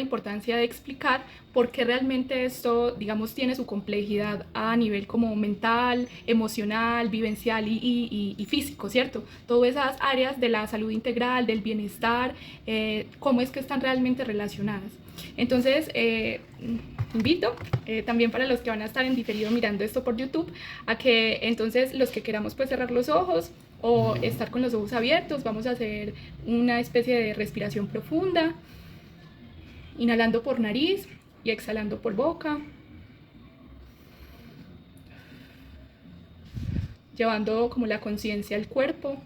importancia de explicar por qué realmente esto, digamos, tiene su complejidad a nivel como mental, emocional, vivencial y físico, ¿cierto? Todas esas áreas de la salud integral, del bienestar, cómo es que están realmente relacionadas. Entonces, invito también para los que van a estar en diferido mirando esto por YouTube, a que entonces los que queramos pues cerrar los ojos o estar con los ojos abiertos, vamos a hacer una especie de respiración profunda, inhalando por nariz y exhalando por boca, llevando como la conciencia al cuerpo,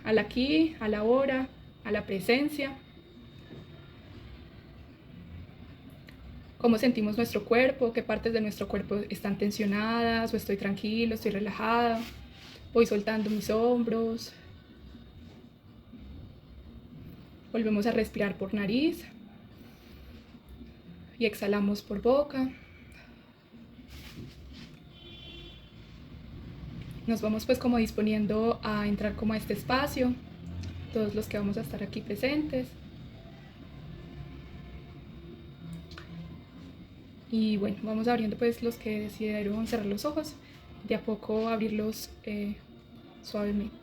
al aquí, a la ahora, a la presencia. Cómo sentimos nuestro cuerpo, qué partes de nuestro cuerpo están tensionadas, o estoy tranquilo, estoy relajada. Voy soltando mis hombros. Volvemos a respirar por nariz y exhalamos por boca. Nos vamos pues como disponiendo a entrar como a este espacio, todos los que vamos a estar aquí presentes. Y bueno, vamos abriendo pues los que decidieron cerrar los ojos, de a poco abrirlos suavemente.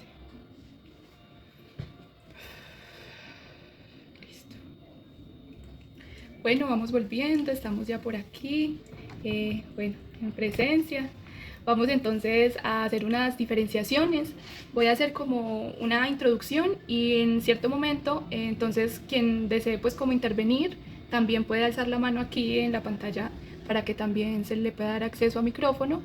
Listo. Bueno, vamos volviendo, estamos ya por aquí, bueno, en presencia. Vamos entonces a hacer unas diferenciaciones. Voy a hacer como una introducción y en cierto momento, entonces quien desee pues como intervenir, también puede alzar la mano aquí en la pantalla para que también se le pueda dar acceso a micrófono.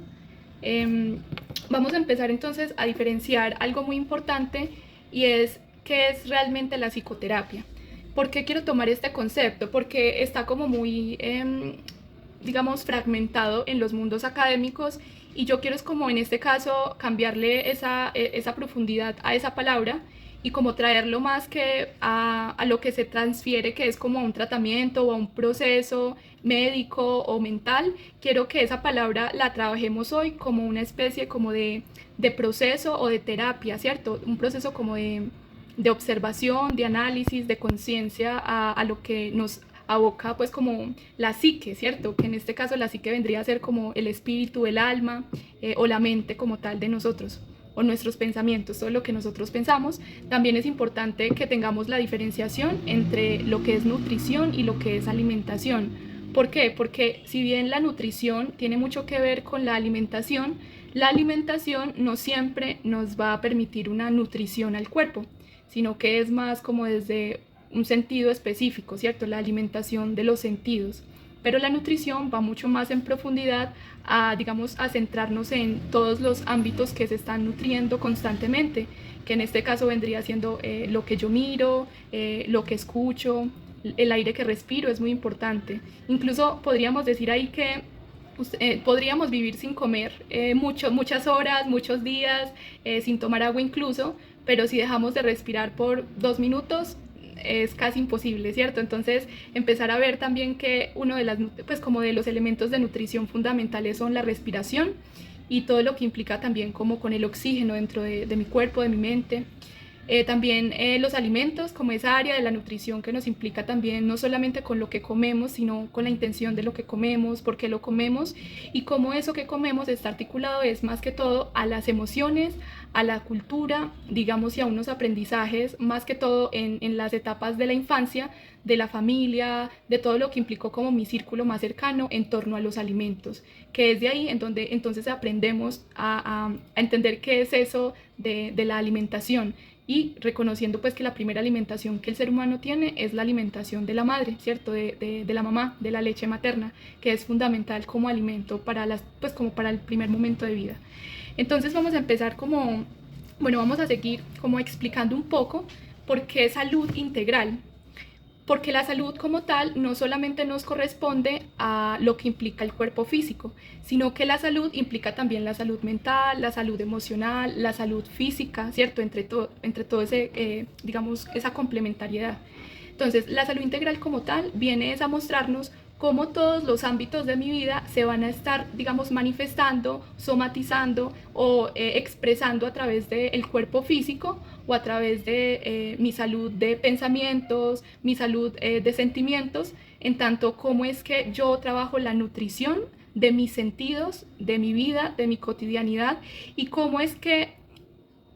Vamos a empezar entonces a diferenciar algo muy importante y es qué es realmente la psicoterapia. ¿Por qué quiero tomar este concepto? Porque está como muy, digamos, fragmentado en los mundos académicos y yo quiero es como en este caso cambiarle esa profundidad a esa palabra y como traerlo más que a lo que se transfiere, que es como a un tratamiento o a un proceso médico o mental. Quiero que esa palabra la trabajemos hoy como una especie como de proceso o de terapia, ¿cierto? Un proceso como de observación, de análisis, de conciencia a lo que nos aboca pues como la psique, ¿cierto? Que en este caso la psique vendría a ser como el espíritu, el alma o la mente como tal de nosotros o nuestros pensamientos, todo lo que nosotros pensamos. También es importante que tengamos la diferenciación entre lo que es nutrición y lo que es alimentación. ¿Por qué? Porque si bien la nutrición tiene mucho que ver con la alimentación no siempre nos va a permitir una nutrición al cuerpo, sino que es más como desde un sentido específico, ¿cierto? La alimentación de los sentidos. Pero la nutrición va mucho más en profundidad a, digamos, a centrarnos en todos los ámbitos que se están nutriendo constantemente, que en este caso vendría siendo lo que yo miro, lo que escucho, el aire que respiro es muy importante. Incluso podríamos decir ahí que podríamos vivir sin comer muchas horas, muchos días, sin tomar agua incluso, pero si dejamos de respirar por 2 minutos, es casi imposible, ¿cierto? Entonces, empezar a ver también que uno de las, pues como de los elementos de nutrición fundamentales son la respiración y todo lo que implica también como con el oxígeno dentro de mi cuerpo, de mi mente. También los alimentos, como esa área de la nutrición que nos implica también no solamente con lo que comemos, sino con la intención de lo que comemos, por qué lo comemos y cómo eso que comemos está articulado es más que todo a las emociones, a la cultura, digamos, y a unos aprendizajes, más que todo en las etapas de la infancia, de la familia, de todo lo que implicó como mi círculo más cercano en torno a los alimentos, que es de ahí en donde entonces aprendemos a entender qué es eso de la alimentación y reconociendo pues que la primera alimentación que el ser humano tiene es la alimentación de la madre, ¿cierto? De la mamá, de la leche materna, que es fundamental como alimento para pues como para el primer momento de vida. Entonces vamos a empezar como, bueno, vamos a seguir como explicando un poco por qué salud integral. Porque la salud como tal no solamente nos corresponde a lo que implica el cuerpo físico, sino que la salud implica también la salud mental, la salud emocional, la salud física, ¿cierto? Entre todo ese, digamos, esa complementariedad. Entonces, la salud integral como tal viene a mostrarnos cómo todos los ámbitos de mi vida se van a estar, digamos, manifestando, somatizando o expresando a través del cuerpo físico o a través de mi salud de pensamientos, mi salud de sentimientos, en tanto cómo es que yo trabajo la nutrición de mis sentidos, de mi vida, de mi cotidianidad, y cómo es que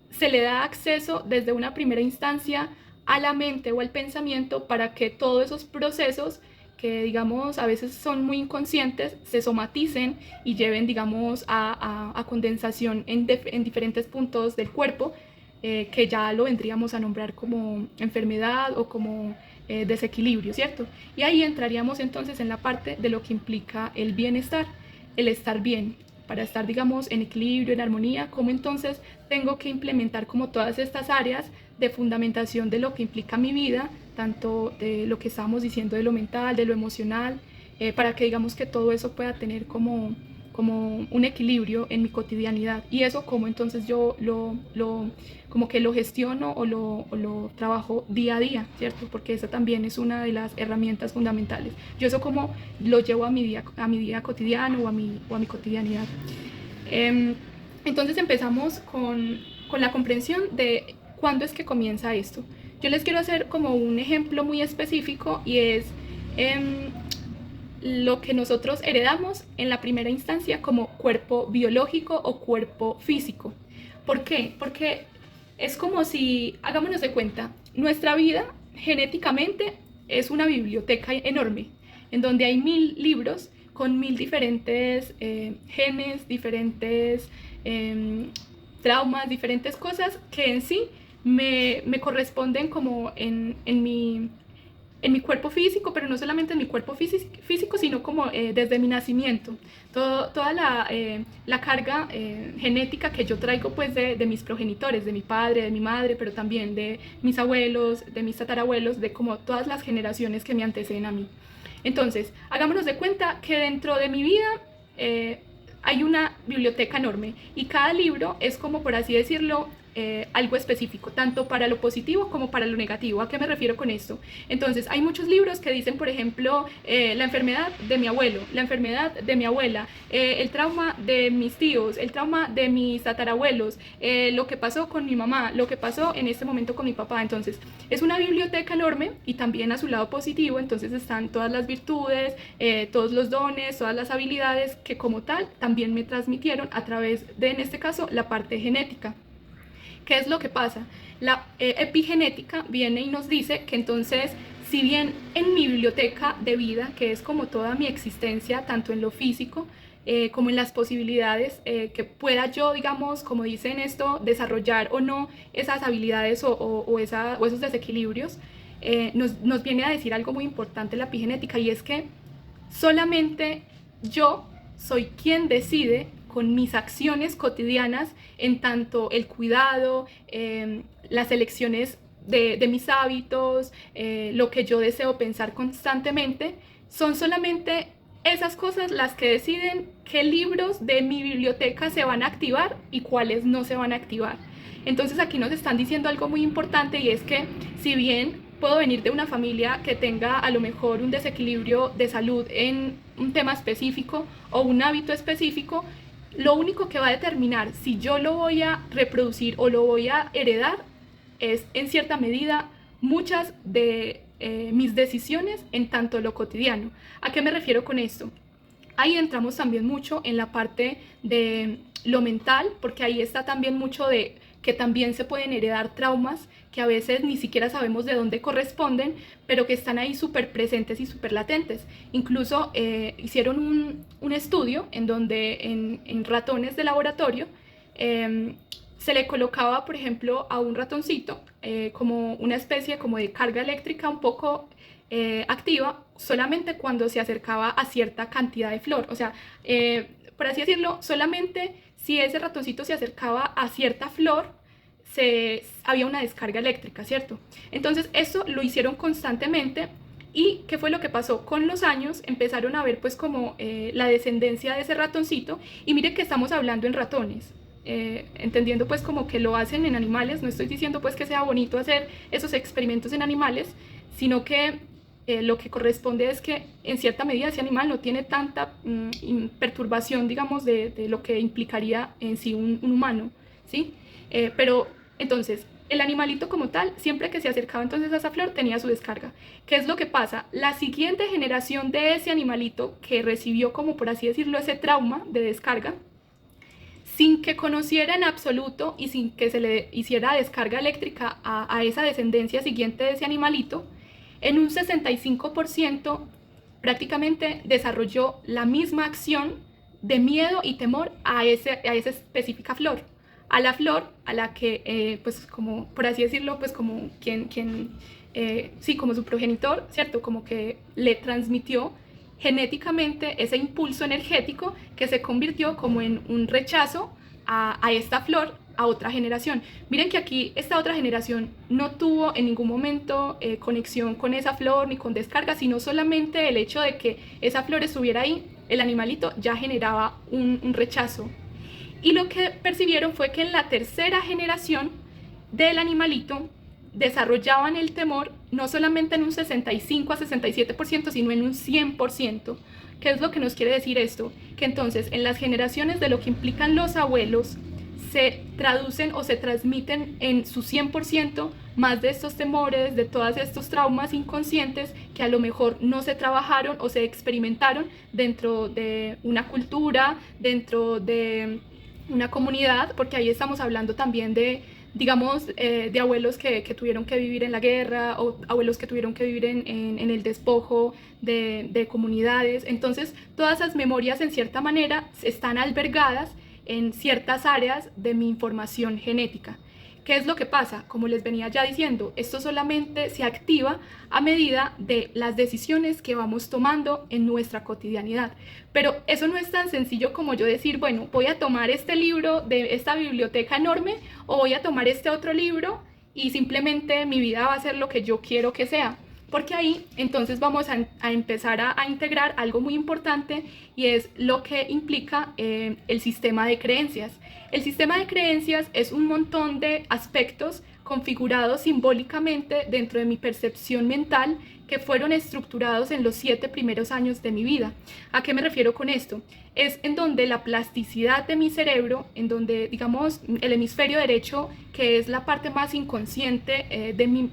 se le da acceso desde una primera instancia a la mente o al pensamiento para que todos esos procesos que, digamos, a veces son muy inconscientes, se somaticen y lleven, digamos, a condensación en diferentes puntos del cuerpo, que ya lo vendríamos a nombrar como enfermedad o como desequilibrio, ¿cierto? Y ahí entraríamos entonces en la parte de lo que implica el bienestar, el estar bien, para estar, digamos, en equilibrio, en armonía, cómo entonces tengo que implementar como todas estas áreas de fundamentación de lo que implica mi vida, tanto de lo que estábamos diciendo de lo mental, de lo emocional, para que digamos que todo eso pueda tener como un equilibrio en mi cotidianidad. Y eso como entonces yo como que lo gestiono o lo trabajo día a día, ¿cierto? Porque esa también es una de las herramientas fundamentales. Yo eso como lo llevo a mi día cotidiano o a mi cotidianidad. Entonces empezamos con la comprensión de cuándo es que comienza esto. Yo les quiero hacer como un ejemplo muy específico, y es lo que nosotros heredamos en la primera instancia como cuerpo biológico o cuerpo físico. ¿Por qué? Porque es como si, hagámonos de cuenta, nuestra vida genéticamente es una biblioteca enorme, en donde hay 1000 libros con 1000 diferentes genes, diferentes traumas, diferentes cosas que en sí me corresponden como en mi cuerpo físico, pero no solamente en mi cuerpo físico, sino como desde mi nacimiento. Toda la carga genética que yo traigo pues de mis progenitores, de mi padre, de mi madre, pero también de mis abuelos, de mis tatarabuelos, de como todas las generaciones que me anteceden a mí. Entonces, hagámonos de cuenta que dentro de mi vida hay una biblioteca enorme, y cada libro es como, por así decirlo, algo específico, tanto para lo positivo como para lo negativo. ¿A qué me refiero con esto? Entonces, hay muchos libros que dicen, por ejemplo, la enfermedad de mi abuelo, la enfermedad de mi abuela, el trauma de mis tíos, el trauma de mis tatarabuelos, lo que pasó con mi mamá, lo que pasó en este momento con mi papá. Entonces, es una biblioteca enorme, y también a su lado positivo, entonces están todas las virtudes, todos los dones, todas las habilidades que como tal también me transmitieron a través de, en este caso, la parte genética. ¿Qué es lo que pasa? La epigenética viene y nos dice que entonces, si bien en mi biblioteca de vida, que es como toda mi existencia, tanto en lo físico como en las posibilidades que pueda yo, digamos, como dicen esto, desarrollar o no esas habilidades o esos desequilibrios, nos viene a decir algo muy importante la epigenética, y es que solamente yo soy quien decide con mis acciones cotidianas, en tanto el cuidado, las elecciones de mis hábitos, lo que yo deseo pensar constantemente. Son solamente esas cosas las que deciden qué libros de mi biblioteca se van a activar y cuáles no se van a activar. Entonces aquí nos están diciendo algo muy importante, y es que si bien puedo venir de una familia que tenga a lo mejor un desequilibrio de salud en un tema específico o un hábito específico, lo único que va a determinar si yo lo voy a reproducir o lo voy a heredar es, en cierta medida, muchas de mis decisiones en tanto lo cotidiano. ¿A qué me refiero con esto? Ahí entramos también mucho en la parte de lo mental, porque ahí está también mucho de que también se pueden heredar traumas que a veces ni siquiera sabemos de dónde corresponden, pero que están ahí súper presentes y súper latentes. Incluso hicieron un estudio en donde en ratones de laboratorio se le colocaba, por ejemplo, a un ratoncito como una especie como de carga eléctrica un poco activa solamente cuando se acercaba a cierta cantidad de flor. O sea, por así decirlo, solamente si ese ratoncito se acercaba a cierta flor, había una descarga eléctrica, ¿cierto? Entonces, eso lo hicieron constantemente. ¿Y qué fue lo que pasó? Con los años empezaron a ver pues como la descendencia de ese ratoncito, y mire que estamos hablando en ratones. Entendiendo pues como que lo hacen en animales, no estoy diciendo pues que sea bonito hacer esos experimentos en animales, sino que lo que corresponde es que en cierta medida ese animal no tiene tanta perturbación, digamos, de lo que implicaría en sí un humano, ¿sí? Pero entonces, el animalito como tal, siempre que se acercaba entonces a esa flor, tenía su descarga. ¿Qué es lo que pasa? La siguiente generación de ese animalito que recibió, como por así decirlo, ese trauma de descarga, sin que conociera en absoluto y sin que se le hiciera descarga eléctrica a esa descendencia siguiente de ese animalito, en un 65% prácticamente desarrolló la misma acción de miedo y temor a esa específica flor. A la flor a la que, pues como por así decirlo, pues como sí, como su progenitor, ¿cierto? Como que le transmitió genéticamente ese impulso energético que se convirtió como en un rechazo a esta flor a otra generación. Miren que aquí esta otra generación no tuvo en ningún momento conexión con esa flor ni con descarga, sino solamente el hecho de que esa flor estuviera ahí, el animalito ya generaba un rechazo. Y lo que percibieron fue que en la tercera generación del animalito desarrollaban el temor no solamente en un 65 a 67%, sino en un 100%. ¿Qué es lo que nos quiere decir esto? Que entonces en las generaciones de lo que implican los abuelos se traducen o se transmiten en su 100% más de estos temores, de todos estos traumas inconscientes que a lo mejor no se trabajaron o se experimentaron dentro de una cultura, dentro de una comunidad, porque ahí estamos hablando también de, digamos, de abuelos que tuvieron que vivir en la guerra o abuelos que tuvieron que vivir en el despojo de comunidades. Entonces, todas esas memorias en cierta manera están albergadas en ciertas áreas de mi información genética. ¿Qué es lo que pasa? Como les venía ya diciendo, esto solamente se activa a medida de las decisiones que vamos tomando en nuestra cotidianidad. Pero eso no es tan sencillo como yo decir, bueno, voy a tomar este libro de esta biblioteca enorme o voy a tomar este otro libro y simplemente mi vida va a ser lo que yo quiero que sea. Porque ahí entonces vamos a empezar a integrar algo muy importante y es lo que implica el sistema de creencias. El sistema de creencias es un montón de aspectos configurados simbólicamente dentro de mi percepción mental que fueron estructurados en los 7 primeros años de mi vida. ¿A qué me refiero con esto? Es en donde la plasticidad de mi cerebro, en donde, digamos, el hemisferio derecho, que es la parte más inconsciente de mi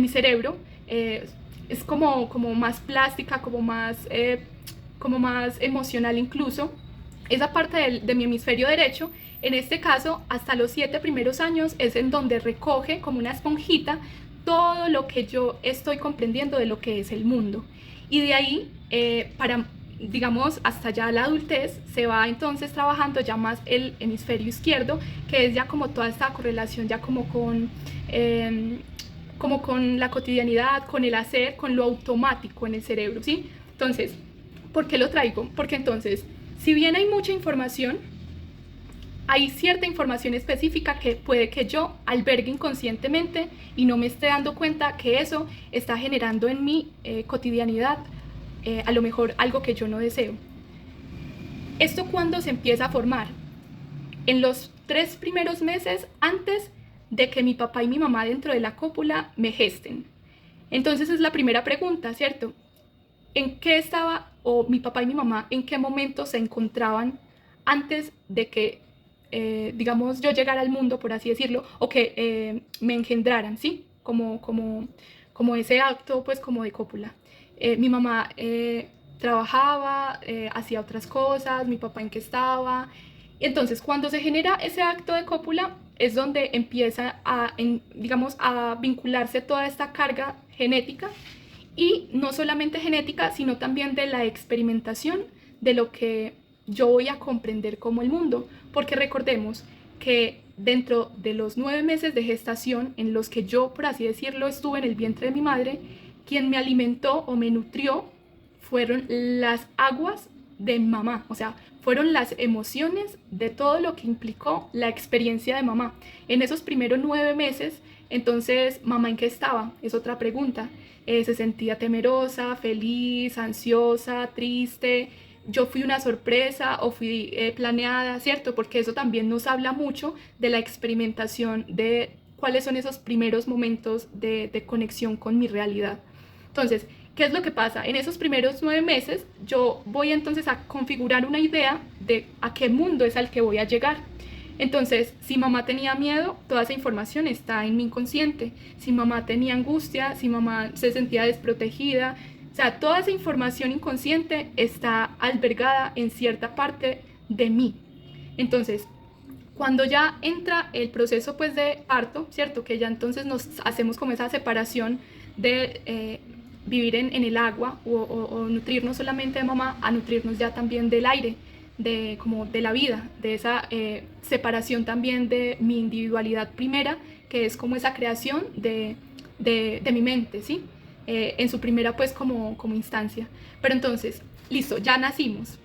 cerebro, es como más plástica, como más emocional incluso. Esa parte de mi hemisferio derecho, en este caso, hasta los 7 primeros años, es en donde recoge como una esponjita todo lo que yo estoy comprendiendo de lo que es el mundo. Y de ahí, digamos, hasta ya la adultez, se va entonces trabajando ya más el hemisferio izquierdo, que es ya como toda esta correlación ya como con la cotidianidad, con el hacer, con lo automático en el cerebro, ¿sí? Entonces, ¿por qué lo traigo? Porque entonces, si bien hay mucha información, hay cierta información específica que puede que yo albergue inconscientemente y no me esté dando cuenta que eso está generando en mi cotidianidad a lo mejor algo que yo no deseo. ¿Esto cuándo se empieza a formar? En los 3 primeros meses antes de que mi papá y mi mamá dentro de la cópula me gesten. Entonces es la primera pregunta, ¿cierto? ¿En qué estaba, o mi papá y mi mamá, en qué momento se encontraban antes de que, digamos, yo llegara al mundo, por así decirlo, o que me engendraran, ¿sí? Como ese acto, pues, como de cópula. Mi mamá trabajaba, hacía otras cosas, mi papá en qué estaba. Entonces, cuando se genera ese acto de cópula, es donde empieza digamos, a vincularse toda esta carga genética, y no solamente genética, sino también de la experimentación de lo que yo voy a comprender como el mundo. Porque recordemos que dentro de los 9 meses de gestación en los que yo, por así decirlo, estuve en el vientre de mi madre, quien me alimentó o me nutrió fueron las aguas de mamá, o sea, fueron las emociones de todo lo que implicó la experiencia de mamá. En esos primeros 9 meses, entonces, ¿mamá en qué estaba? Es otra pregunta. Se sentía temerosa, feliz, ansiosa, triste. Yo fui una sorpresa o fui planeada, ¿cierto? Porque eso también nos habla mucho de la experimentación de cuáles son esos primeros momentos de conexión con mi realidad. Entonces, ¿qué es lo que pasa? En esos primeros 9 meses yo voy entonces a configurar una idea de a qué mundo es al que voy a llegar. Entonces, si mamá tenía miedo, toda esa información está en mi inconsciente. Si mamá tenía angustia, si mamá se sentía desprotegida, o sea, toda esa información inconsciente está albergada en cierta parte de mí. Entonces, cuando ya entra el proceso pues de parto, ¿cierto? Que ya entonces nos hacemos como esa separación de vivir en el agua o nutrirnos solamente de mamá a nutrirnos ya también del aire, como de la vida, de esa separación también de mi individualidad primera, que es como esa creación de mi mente, ¿sí? En su primera pues como instancia. Pero entonces, listo, ya nacimos.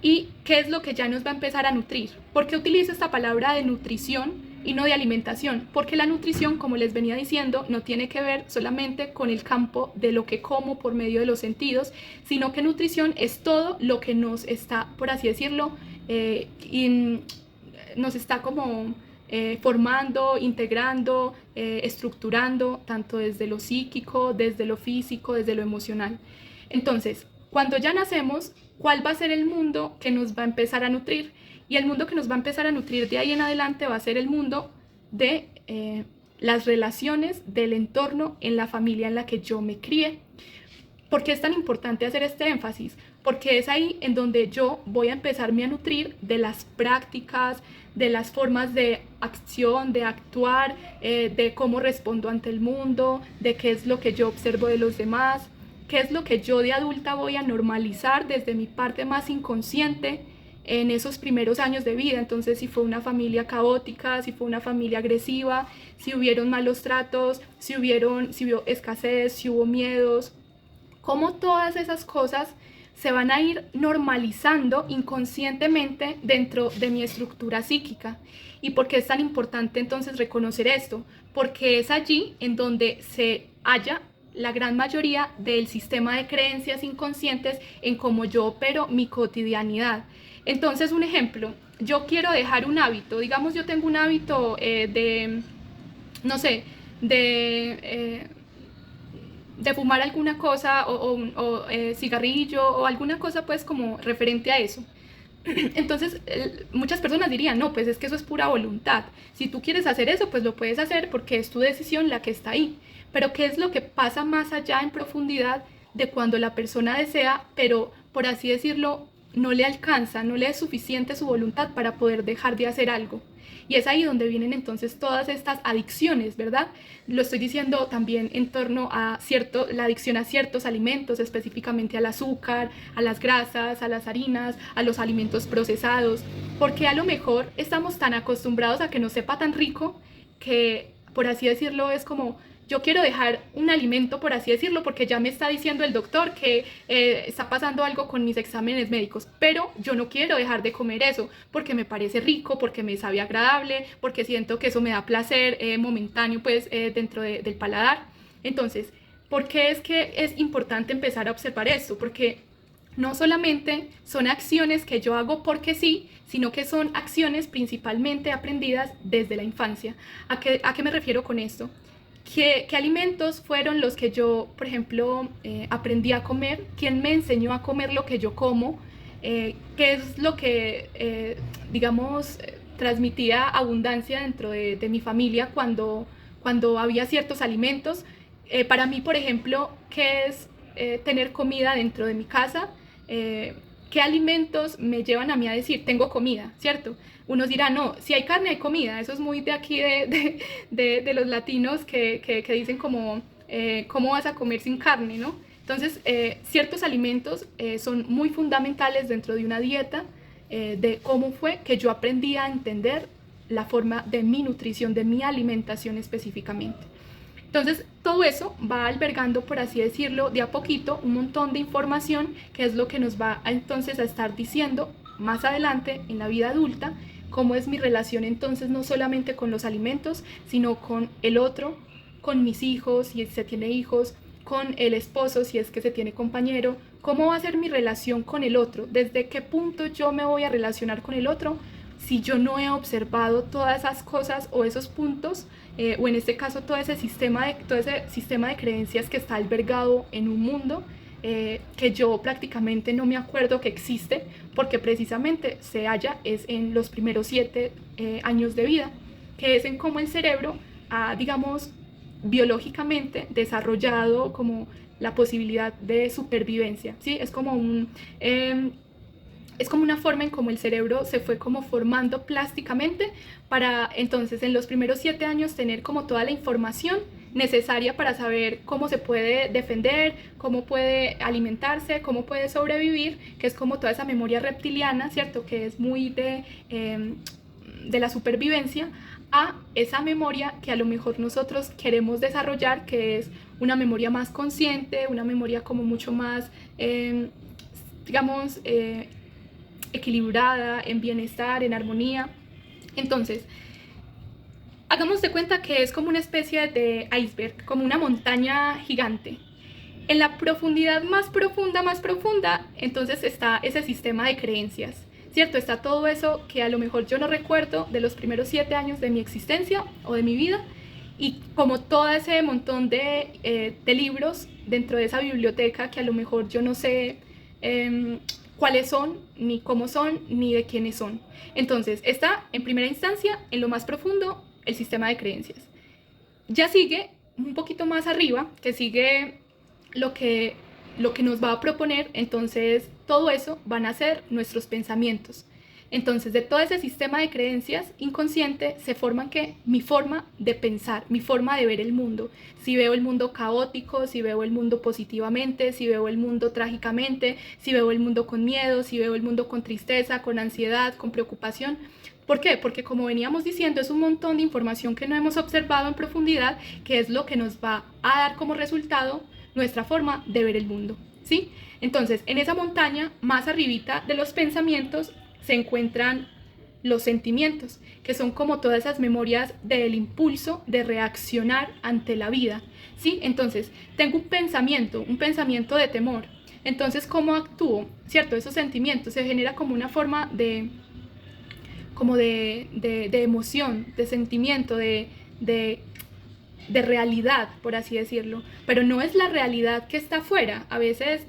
¿Y qué es lo que ya nos va a empezar a nutrir? ¿Por qué utilizo esta palabra de nutrición y no de alimentación? Porque la nutrición, como les venía diciendo, no tiene que ver solamente con el campo de lo que como por medio de los sentidos, sino que nutrición es todo lo que nos está, por así decirlo, nos está como formando, integrando, estructurando, tanto desde lo psíquico, desde lo físico, desde lo emocional. Entonces, cuando ya nacemos, ¿cuál va a ser el mundo que nos va a empezar a nutrir? Y el mundo que nos va a empezar a nutrir de ahí en adelante va a ser el mundo de las relaciones, del entorno, en la familia en la que yo me crié. ¿Por qué es tan importante hacer este énfasis? Porque es ahí en donde yo voy a empezarme a nutrir de las prácticas, de las formas de acción, de actuar, de cómo respondo ante el mundo, de qué es lo que yo observo de los demás, qué es lo que yo de adulta voy a normalizar desde mi parte más inconsciente en esos primeros años de vida. Entonces, si fue una familia caótica, si fue una familia agresiva, si hubieron malos tratos, si hubo escasez, si hubo miedos, cómo todas esas cosas se van a ir normalizando inconscientemente dentro de mi estructura psíquica. ¿Y por qué es tan importante entonces reconocer esto? Porque es allí en donde se halla la gran mayoría del sistema de creencias inconscientes en cómo yo opero mi cotidianidad. Entonces, un ejemplo, yo quiero dejar un hábito, digamos yo tengo un hábito no sé, de fumar alguna cosa o cigarrillo o alguna cosa pues como referente a eso. Entonces, muchas personas dirían, no, pues es que eso es pura voluntad. Si tú quieres hacer eso, pues lo puedes hacer porque es tu decisión la que está ahí. Pero ¿qué es lo que pasa más allá en profundidad de cuando la persona desea, pero por así decirlo, no le alcanza, no le es suficiente su voluntad para poder dejar de hacer algo? Y es ahí donde vienen entonces todas estas adicciones, ¿verdad? Lo estoy diciendo también en torno a la adicción a ciertos alimentos, específicamente al azúcar, a las grasas, a las harinas, a los alimentos procesados, porque a lo mejor estamos tan acostumbrados a que nos sepa tan rico que, por así decirlo, es como yo quiero dejar un alimento, por así decirlo, porque ya me está diciendo el doctor que está pasando algo con mis exámenes médicos, pero yo no quiero dejar de comer eso porque me parece rico, porque me sabe agradable, porque siento que eso me da placer momentáneo pues dentro del paladar. Entonces, ¿por qué es que es importante empezar a observar esto? Porque no solamente son acciones que yo hago porque sí, sino que son acciones principalmente aprendidas desde la infancia. ¿A qué me refiero con esto? ¿Qué alimentos fueron los que yo, por ejemplo, aprendí a comer? ¿Quién me enseñó a comer lo que yo como? ¿Qué es lo que, digamos, transmitía abundancia dentro de mi familia cuando había ciertos alimentos? Para mí, por ejemplo, ¿qué es tener comida dentro de mi casa? ¿Qué alimentos me llevan a mí a decir, tengo comida, ¿cierto? Unos dirán, no, si hay carne hay comida, eso es muy de aquí de los latinos que dicen como, ¿cómo vas a comer sin carne, no? Entonces, ciertos alimentos son muy fundamentales dentro de una dieta, de cómo fue que yo aprendí a entender la forma de mi nutrición, de mi alimentación específicamente. Entonces, todo eso va albergando, por así decirlo, de a poquito un montón de información que es lo que nos va entonces a estar diciendo más adelante en la vida adulta cómo es mi relación entonces no solamente con los alimentos, sino con el otro, con mis hijos, si se tiene hijos, con el esposo, si es que se tiene compañero, cómo va a ser mi relación con el otro, desde qué punto yo me voy a relacionar con el otro, si yo no he observado todas esas cosas o esos puntos, o en este caso todo ese sistema de creencias que está albergado en un mundo que yo prácticamente no me acuerdo que existe, porque precisamente se halla es en los primeros 7 años de vida, que es en cómo el cerebro ha, digamos, biológicamente desarrollado como la posibilidad de supervivencia, ¿sí? Es como una forma en cómo el cerebro se fue como formando plásticamente para entonces en los primeros 7 años tener como toda la información necesaria para saber cómo se puede defender, cómo puede alimentarse, cómo puede sobrevivir, que es como toda esa memoria reptiliana, ¿cierto? Que es muy de la supervivencia, a esa memoria que a lo mejor nosotros queremos desarrollar, que es una memoria más consciente, una memoria como mucho más, digamos, equilibrada, en bienestar, en armonía. Entonces, hagamos de cuenta que es como una especie de iceberg, como una montaña gigante. En la profundidad más profunda, entonces está ese sistema de creencias, ¿cierto? Está todo eso que a lo mejor yo no recuerdo de los primeros 7 años de mi existencia o de mi vida, y como todo ese montón de libros dentro de esa biblioteca que a lo mejor yo no sé cuáles son, ni cómo son, ni de quiénes son. Entonces, está en primera instancia, en lo más profundo, el sistema de creencias. Ya sigue un poquito más arriba, que sigue lo que nos va a proponer, entonces todo eso van a ser nuestros pensamientos. Entonces, de todo ese sistema de creencias inconsciente se forman que mi forma de pensar, mi forma de ver el mundo. Si veo el mundo caótico, si veo el mundo positivamente, si veo el mundo trágicamente, si veo el mundo con miedo, si veo el mundo con tristeza, con ansiedad, con preocupación. ¿Por qué? Porque como veníamos diciendo, es un montón de información que no hemos observado en profundidad, que es lo que nos va a dar como resultado nuestra forma de ver el mundo, ¿sí? Entonces, en esa montaña, más arribita de los pensamientos, se encuentran los sentimientos, que son como todas esas memorias del impulso de reaccionar ante la vida, ¿sí? Entonces, tengo un pensamiento de temor. Entonces, ¿cómo actúo? ¿Cierto? Esos sentimientos se genera como una forma de emoción, de sentimiento, de realidad, por así decirlo. Pero no es la realidad que está afuera. A veces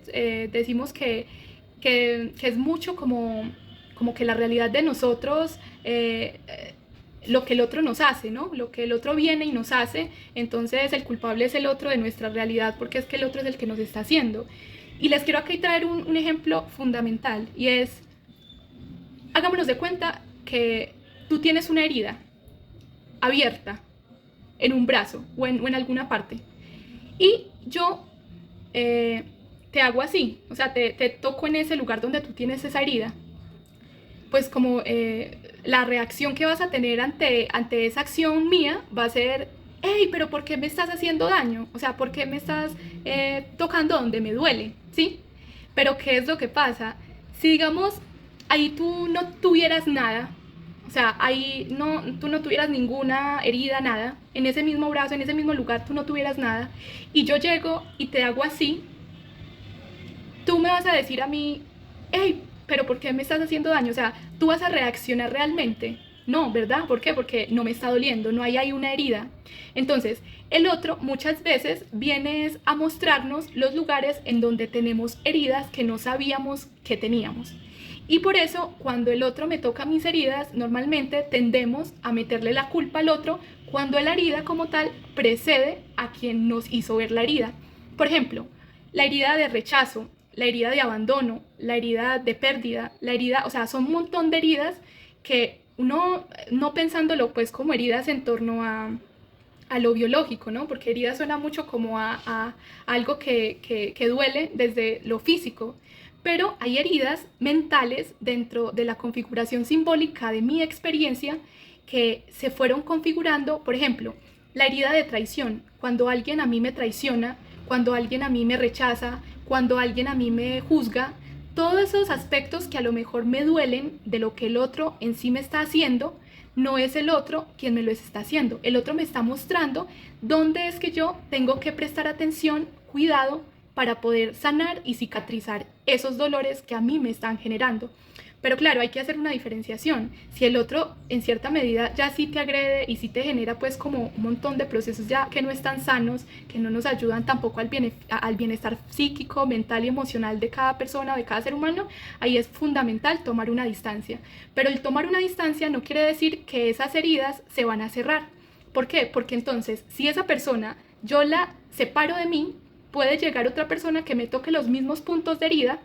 decimos que es mucho como que la realidad de nosotros, lo que el otro nos hace, ¿no? Lo que el otro viene y nos hace, entonces el culpable es el otro de nuestra realidad, porque es que el otro es el que nos está haciendo. Y les quiero aquí traer un ejemplo fundamental, y es, hagámonos de cuenta que tú tienes una herida abierta en un brazo o en alguna parte, y yo te hago así, o sea, te toco en ese lugar donde tú tienes esa herida. Pues como la reacción que vas a tener ante esa acción mía va a ser, hey, pero ¿por qué me estás haciendo daño? O sea, ¿por qué me estás tocando donde me duele? ¿Sí? Pero ¿qué es lo que pasa? Si digamos, ahí tú no tuvieras nada, o sea, ahí tú no tuvieras ninguna herida, nada, en ese mismo brazo, en ese mismo lugar, tú no tuvieras nada, y yo llego y te hago así, tú me vas a decir a mí, hey, pero ¿por qué me estás haciendo daño? O sea, ¿tú vas a reaccionar realmente? No, ¿verdad? ¿Por qué? Porque no me está doliendo, no hay ahí una herida. Entonces, el otro muchas veces viene a mostrarnos los lugares en donde tenemos heridas que no sabíamos que teníamos. Y por eso, cuando el otro me toca mis heridas, normalmente tendemos a meterle la culpa al otro cuando la herida como tal precede a quien nos hizo ver la herida. Por ejemplo, la herida de rechazo, la herida de abandono, la herida de pérdida, la herida, o sea, son un montón de heridas que uno, no pensándolo pues como heridas en torno a lo biológico, ¿no? Porque herida suena mucho como a algo que duele desde lo físico, pero hay heridas mentales dentro de la configuración simbólica de mi experiencia que se fueron configurando. Por ejemplo, la herida de traición, cuando alguien a mí me traiciona, cuando alguien a mí me rechaza, cuando alguien a mí me juzga, todos esos aspectos que a lo mejor me duelen de lo que el otro en sí me está haciendo, no es el otro quien me lo está haciendo. El otro me está mostrando dónde es que yo tengo que prestar atención, cuidado, para poder sanar y cicatrizar esos dolores que a mí me están generando. Pero claro, hay que hacer una diferenciación. Si el otro en cierta medida ya sí te agrede y sí te genera pues como un montón de procesos ya que no están sanos, que no nos ayudan tampoco al bienestar psíquico, mental y emocional de cada persona o de cada ser humano, ahí es fundamental tomar una distancia. Pero el tomar una distancia no quiere decir que esas heridas se van a cerrar. ¿Por qué? Porque entonces, si esa persona yo la separo de mí, puede llegar otra persona que me toque los mismos puntos de herida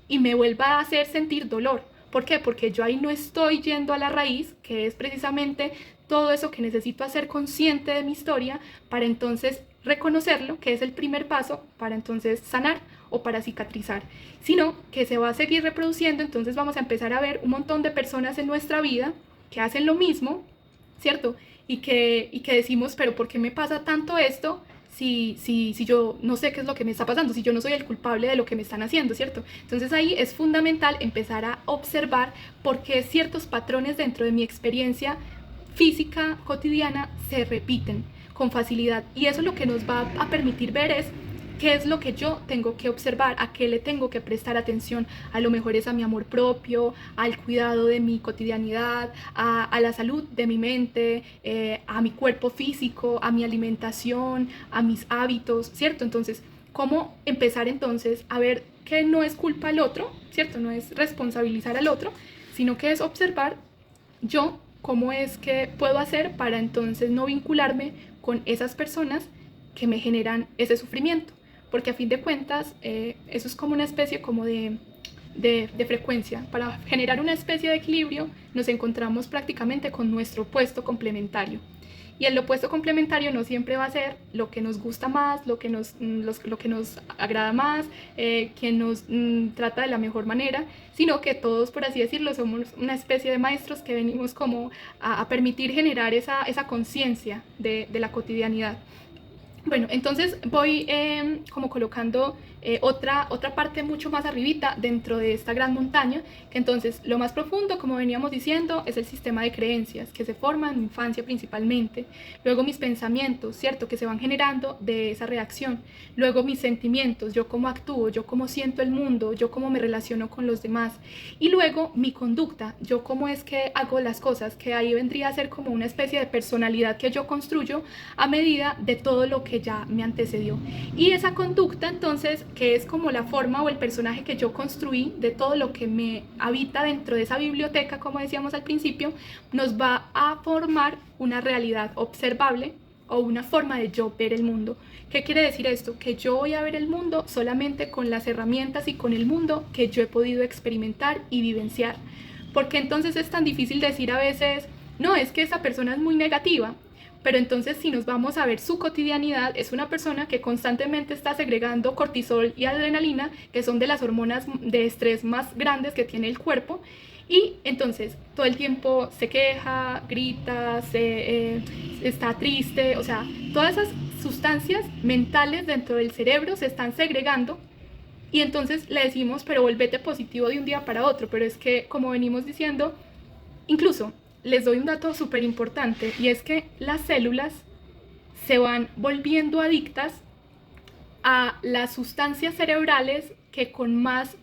y me vuelva a hacer sentir dolor. ¿Por qué? Porque yo ahí no estoy yendo a la raíz, que es precisamente todo eso que necesito hacer consciente de mi historia para entonces reconocerlo, que es el primer paso para entonces sanar o para cicatrizar, sino que se va a seguir reproduciendo. Entonces vamos a empezar a ver un montón de personas en nuestra vida que hacen lo mismo, ¿cierto? Y que decimos, pero ¿por qué me pasa tanto esto? Si yo no sé qué es lo que me está pasando, si yo no soy el culpable de lo que me están haciendo, ¿cierto? Entonces ahí es fundamental empezar a observar por qué ciertos patrones dentro de mi experiencia física cotidiana se repiten con facilidad. Y eso lo que nos va a permitir ver es qué es lo que yo tengo que observar, a qué le tengo que prestar atención. A lo mejor es a mi amor propio, al cuidado de mi cotidianidad, a la salud de mi mente, a mi cuerpo físico, a mi alimentación, a mis hábitos, ¿cierto? Entonces, ¿cómo empezar entonces a ver que no es culpa del otro, ¿cierto? No es responsabilizar al otro, sino que es observar yo cómo es que puedo hacer para entonces no vincularme con esas personas que me generan ese sufrimiento. Porque a fin de cuentas, eso es como una especie como de frecuencia. Para generar una especie de equilibrio, nos encontramos prácticamente con nuestro opuesto complementario. Y el opuesto complementario no siempre va a ser lo que nos gusta más, lo que nos agrada más, quien nos trata de la mejor manera, sino que todos, por así decirlo, somos una especie de maestros que venimos como a permitir generar esa conciencia de la cotidianidad. Bueno, entonces voy como colocando otra parte mucho más arribita dentro de esta gran montaña, que entonces lo más profundo, como veníamos diciendo, es el sistema de creencias que se forma en mi infancia principalmente. Luego mis pensamientos, ¿cierto? Que se van generando de esa reacción. Luego mis sentimientos, yo cómo actúo, yo cómo siento el mundo, yo cómo me relaciono con los demás. Y luego mi conducta, yo cómo es que hago las cosas, que ahí vendría a ser como una especie de personalidad que yo construyo a medida de todo lo que ya me antecedió. Y esa conducta entonces, que es como la forma o el personaje que yo construí de todo lo que me habita dentro de esa biblioteca, como decíamos al principio, nos va a formar una realidad observable o una forma de yo ver el mundo. ¿Qué quiere decir esto? Que yo voy a ver el mundo solamente con las herramientas y con el mundo que yo he podido experimentar y vivenciar. Porque entonces es tan difícil decir a veces, no, es que esa persona es muy negativa. Pero entonces si nos vamos a ver su cotidianidad, es una persona que constantemente está segregando cortisol y adrenalina, que son de las hormonas de estrés más grandes que tiene el cuerpo, y entonces todo el tiempo se queja, grita, está triste, o sea, todas esas sustancias mentales dentro del cerebro se están segregando. Y entonces le decimos, pero volvete positivo de un día para otro. Pero es que, como venimos diciendo, incluso les doy un dato súper importante, y es que las células se van volviendo adictas a las sustancias cerebrales que con más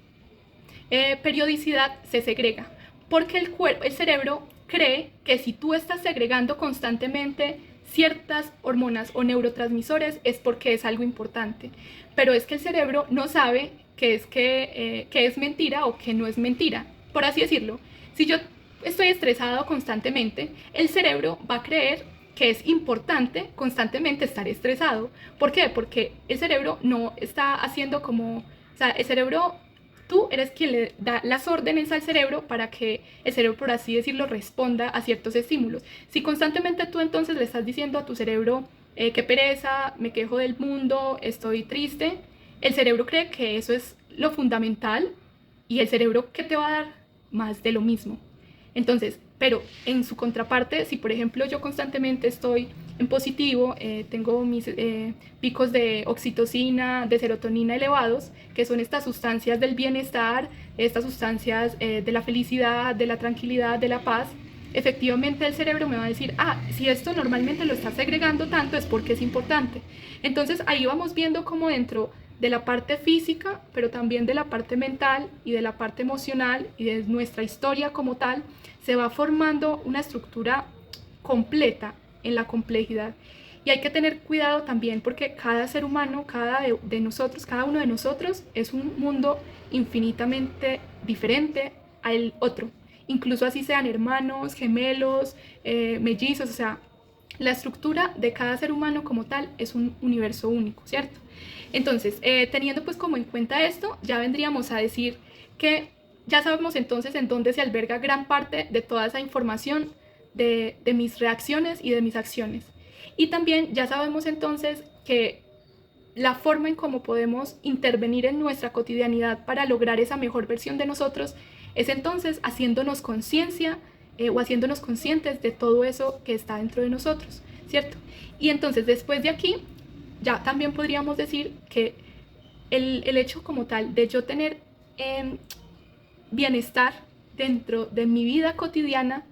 periodicidad se segrega. Porque el cerebro cree que si tú estás segregando constantemente ciertas hormonas o neurotransmisores es porque es algo importante. Pero es que el cerebro no sabe que es mentira o que no es mentira. Por así decirlo, si yo estoy estresado constantemente, el cerebro va a creer que es importante constantemente estar estresado. ¿Por qué? Porque el cerebro no está haciendo como... O sea, el cerebro, tú eres quien le da las órdenes al cerebro para que el cerebro, por así decirlo, responda a ciertos estímulos. Si constantemente tú entonces le estás diciendo a tu cerebro, qué pereza, me quejo del mundo, estoy triste, el cerebro cree que eso es lo fundamental, y el cerebro, ¿qué te va a dar? Más de lo mismo. Entonces, pero en su contraparte, si por ejemplo yo constantemente estoy en positivo, tengo mis picos de oxitocina, de serotonina elevados, que son estas sustancias del bienestar, estas sustancias de la felicidad, de la tranquilidad, de la paz, efectivamente el cerebro me va a decir, si esto normalmente lo está segregando tanto es porque es importante. Entonces ahí vamos viendo cómo dentro de la parte física, pero también de la parte mental y de la parte emocional y de nuestra historia como tal, se va formando una estructura completa en la complejidad. Y hay que tener cuidado también porque cada ser humano, de nosotros, cada uno de nosotros es un mundo infinitamente diferente al otro. Incluso así sean hermanos, gemelos, mellizos, o sea, la estructura de cada ser humano como tal es un universo único, ¿cierto? Entonces, teniendo pues como en cuenta esto, ya vendríamos a decir que ya sabemos entonces en dónde se alberga gran parte de toda esa información de mis reacciones y de mis acciones. Y también ya sabemos entonces que la forma en cómo podemos intervenir en nuestra cotidianidad para lograr esa mejor versión de nosotros es entonces haciéndonos conciencia o haciéndonos conscientes de todo eso que está dentro de nosotros, ¿cierto? Y entonces después de aquí ya también podríamos decir que el hecho como tal de yo tener bienestar dentro de mi vida cotidiana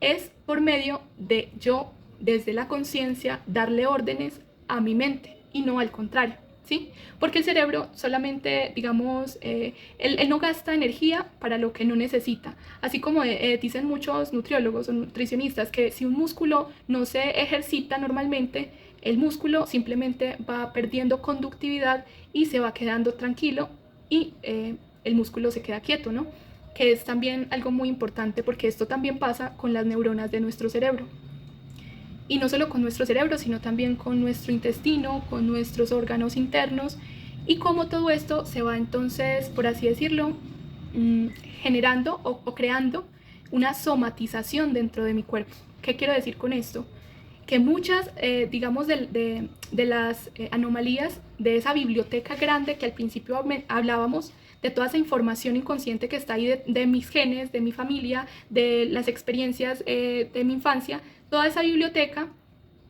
es por medio de yo, desde la conciencia, darle órdenes a mi mente y no al contrario, ¿sí? Porque el cerebro solamente, digamos, él no gasta energía para lo que no necesita. Así como dicen muchos nutriólogos o nutricionistas que si un músculo no se ejercita normalmente, el músculo simplemente va perdiendo conductividad y se va quedando tranquilo y el músculo se queda quieto, ¿no? Que es también algo muy importante porque esto también pasa con las neuronas de nuestro cerebro. Y no solo con nuestro cerebro, sino también con nuestro intestino, con nuestros órganos internos y cómo todo esto se va entonces, por así decirlo, generando o creando una somatización dentro de mi cuerpo. ¿Qué quiero decir con esto? Que muchas, digamos, de las anomalías de esa biblioteca grande que al principio hablábamos, de toda esa información inconsciente que está ahí de mis genes, de mi familia, de las experiencias de mi infancia, toda esa biblioteca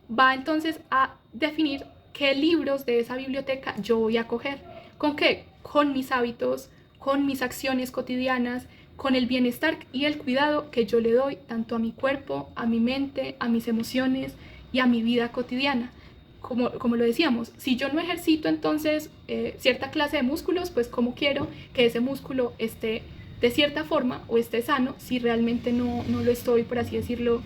va entonces a definir qué libros de esa biblioteca yo voy a coger. ¿Con qué? Con mis hábitos, con mis acciones cotidianas, con el bienestar y el cuidado que yo le doy tanto a mi cuerpo, a mi mente, a mis emociones y a mi vida cotidiana. Como lo decíamos, si yo no ejercito entonces cierta clase de músculos, pues cómo quiero que ese músculo esté de cierta forma o esté sano si realmente no lo estoy, por así decirlo,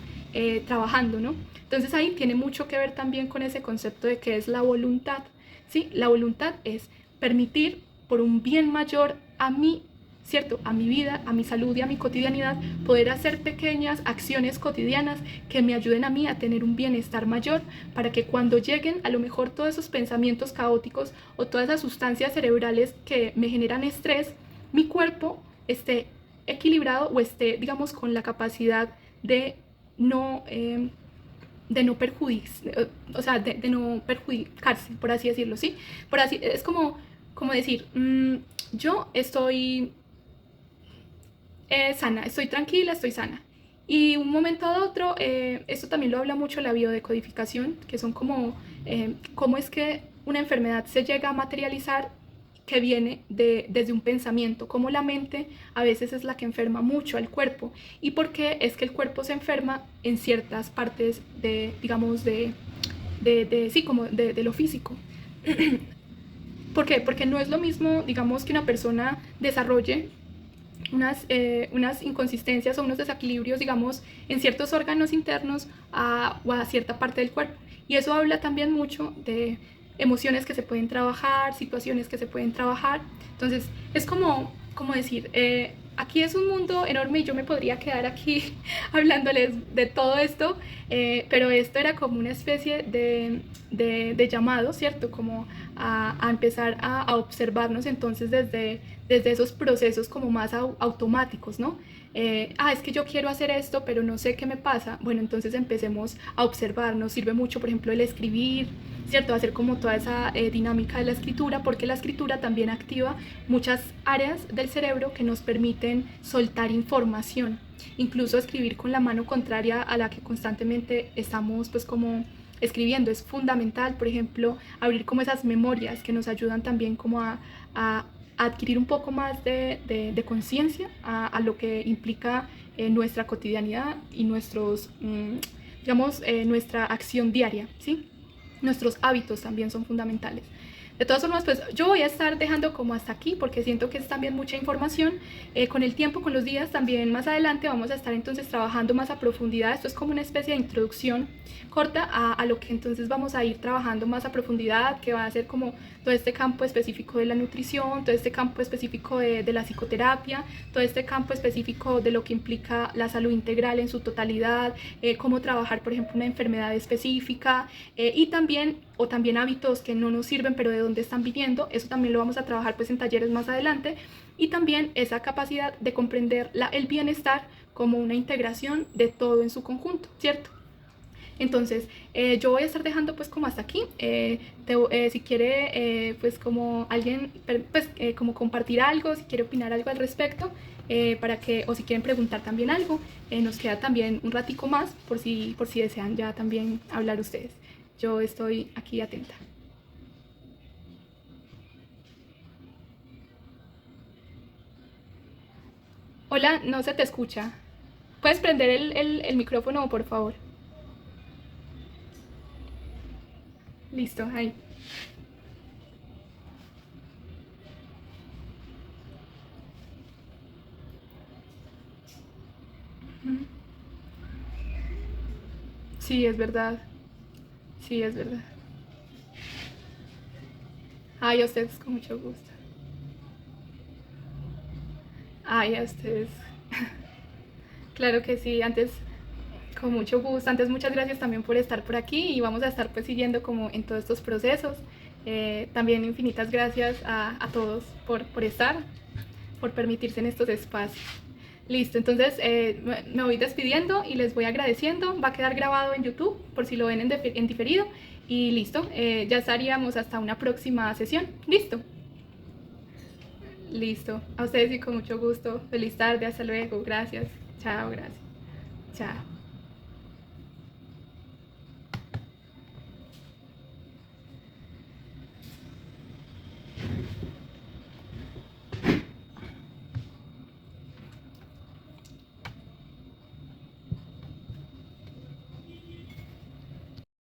trabajando, ¿no? Entonces ahí tiene mucho que ver también con ese concepto de que es la voluntad, ¿sí? La voluntad es permitir por un bien mayor a mí, ¿cierto? A mi vida, a mi salud y a mi cotidianidad, poder hacer pequeñas acciones cotidianas que me ayuden a mí a tener un bienestar mayor para que cuando lleguen a lo mejor todos esos pensamientos caóticos o todas esas sustancias cerebrales que me generan estrés, mi cuerpo esté equilibrado o esté, digamos, con la capacidad de no... o sea, de no perjudicarse, por así decirlo, ¿sí? Por así, es como decir, yo estoy sana, estoy tranquila, estoy sana. Y un momento a otro, esto también lo habla mucho la biodecodificación, que son como cómo es que una enfermedad se llega a materializar que viene desde un pensamiento, como la mente a veces es la que enferma mucho al cuerpo y por qué es que el cuerpo se enferma en ciertas partes digamos, sí, como de lo físico. ¿Por qué? Porque no es lo mismo, digamos, que una persona desarrolle unas inconsistencias o unos desequilibrios, digamos, en ciertos órganos internos o a cierta parte del cuerpo. Y eso habla también mucho de emociones que se pueden trabajar, situaciones que se pueden trabajar. Entonces, es como decir, aquí es un mundo enorme y yo me podría quedar aquí hablándoles de todo esto, pero esto era como una especie de llamado, ¿cierto? Como a empezar a observarnos entonces desde esos procesos como más automáticos, ¿no? Es que yo quiero hacer esto, pero no sé qué me pasa. Bueno, entonces empecemos a observar. Nos sirve mucho, por ejemplo, el escribir, ¿cierto? Hacer como toda esa dinámica de la escritura, porque la escritura también activa muchas áreas del cerebro que nos permiten soltar información. Incluso escribir con la mano contraria a la que constantemente estamos, pues, como escribiendo es fundamental. Por ejemplo, abrir como esas memorias que nos ayudan también como a adquirir un poco más de conciencia a lo que implica nuestra cotidianidad y digamos, nuestra acción diaria, ¿sí? Nuestros hábitos también son fundamentales. De todas formas, pues yo voy a estar dejando como hasta aquí porque siento que es también mucha información. Con el tiempo, con los días, también más adelante vamos a estar entonces trabajando más a profundidad. Esto es como una especie de introducción corta a lo que entonces vamos a ir trabajando más a profundidad, que va a ser como todo este campo específico de la nutrición, todo este campo específico de la psicoterapia, todo este campo específico de lo que implica la salud integral en su totalidad, cómo trabajar, por ejemplo, una enfermedad específica, y también hábitos que no nos sirven, pero de dónde están viniendo. Eso también lo vamos a trabajar pues en talleres más adelante. Y también esa capacidad de comprender el bienestar como una integración de todo en su conjunto, ¿cierto? Entonces, yo voy a estar dejando pues como hasta aquí. Si quiere pues como alguien, pues como compartir algo, si quiere opinar algo al respecto, para que, o si quieren preguntar también algo, nos queda también un ratico más por si desean ya también hablar ustedes. Yo estoy aquí atenta. Hola, no se te escucha. ¿Puedes prender el micrófono, por favor? Listo, ahí. Sí, es verdad. Sí, es verdad. Ay, a ustedes con mucho gusto. Ay, a ustedes. Claro que sí, antes con mucho gusto. Antes muchas gracias también por estar por aquí y vamos a estar pues siguiendo como en todos estos procesos. También infinitas gracias a todos por estar, por permitirse en estos espacios. Listo, entonces me voy despidiendo y les voy agradeciendo. Va a quedar grabado en YouTube por si lo ven en diferido. Y listo, ya estaríamos hasta una próxima sesión. Listo. Listo. A ustedes y con mucho gusto. Feliz tarde, hasta luego. Gracias. Chao, gracias. Chao.